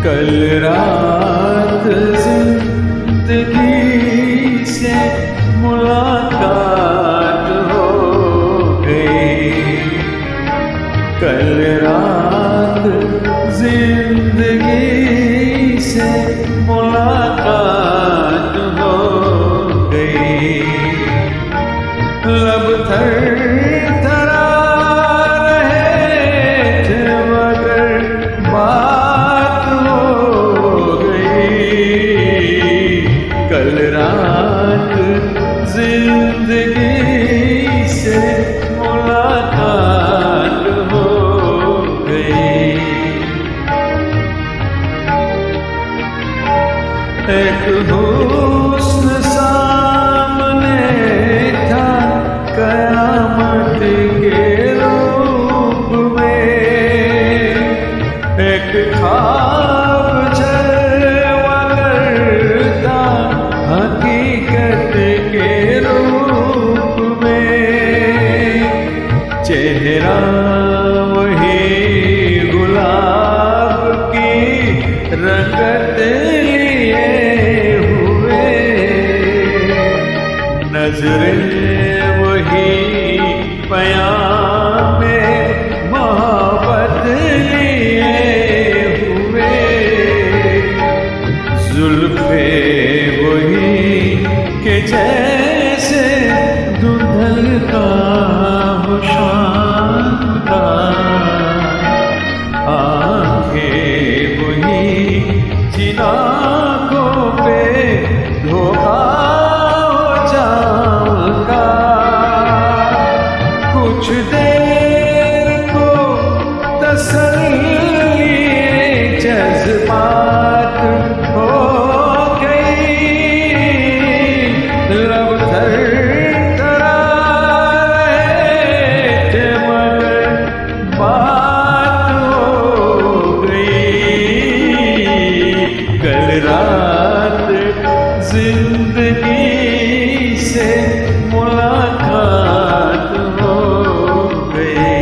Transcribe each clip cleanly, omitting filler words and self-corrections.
कल रात जिंदगी से मुलाकात हो गई। कल रात जिंदगी से मुलाकात हो गई। लब थरथरा रहे थे मगर बात हो गई। कल रात जिंदगी से मुलाकात हो गई। एक हुस्न सामने था कयामत के रूप में। एक ख्वाब जलवा करता हकीकत के रूप में। चेहरा वही गुलाब की रंगत लिए हुए। नजरें वही पयाम में मोहब्बत लिए हुए। जुल्फे वही के जैसे दुल्हन का शाम का। आंखें वही जिन आँखों पे धोखा हो जाऊंगा। कुछ देर को तसल्ली जज्बात हो गई। लब थरथरा रहे थे मगर बात हो गई। कल रात जिंदगी से मुलाकात हो गई।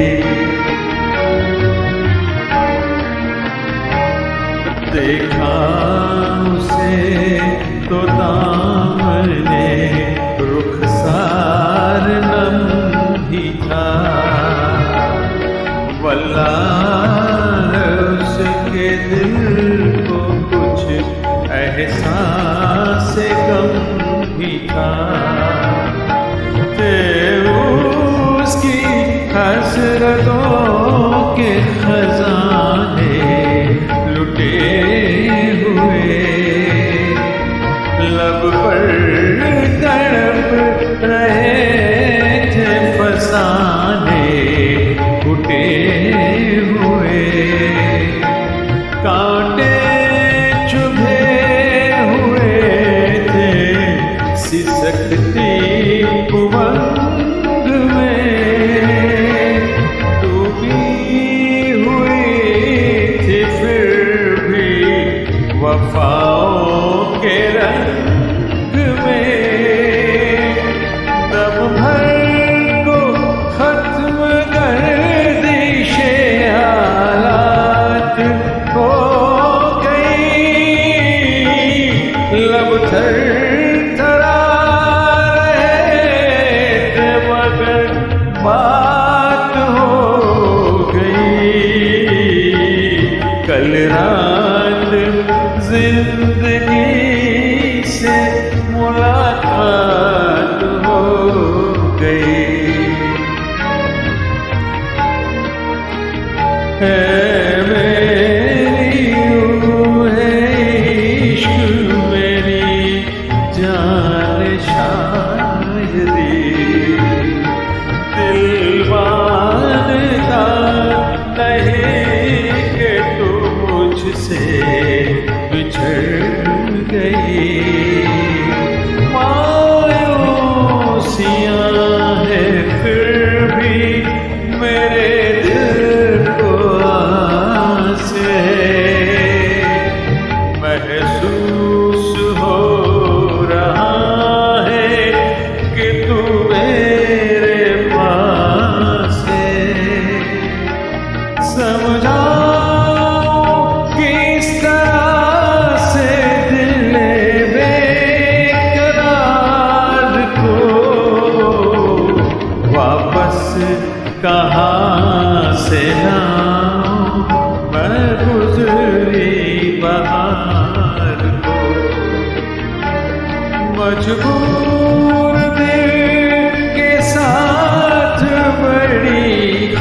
देखा उसे तो दामने रुखसार नम ही था। वल्लाह उसके दिल को कुछ एहसास गम भी था। उसकी हसरतों के खजाने लुटे हुए। लब पर तड़प रहे थे फसाने फुटे हुए। कांटे चुभे हुए थे सिसकती उमंग में। डूबी हुई थी फिर भी वफाओं के रंग में। दम भर को खत्म गर्दिशे हालात हो गई। लब थरथरा रहे थे मगर बात हो गई। कल रात जिंदगी से मुलाकात हो गई। है मेरी रूह इश्क मेरी जान शायरी। दिल मानता नहीं कि तू मुझसे बिछड़ गई। मायूसियाँ है फिर भी मेरे दिल को आस है। महसूस हो रहा से नाऊं मैं गुजरी बहार को, मजबूर दिल के साथ बड़ी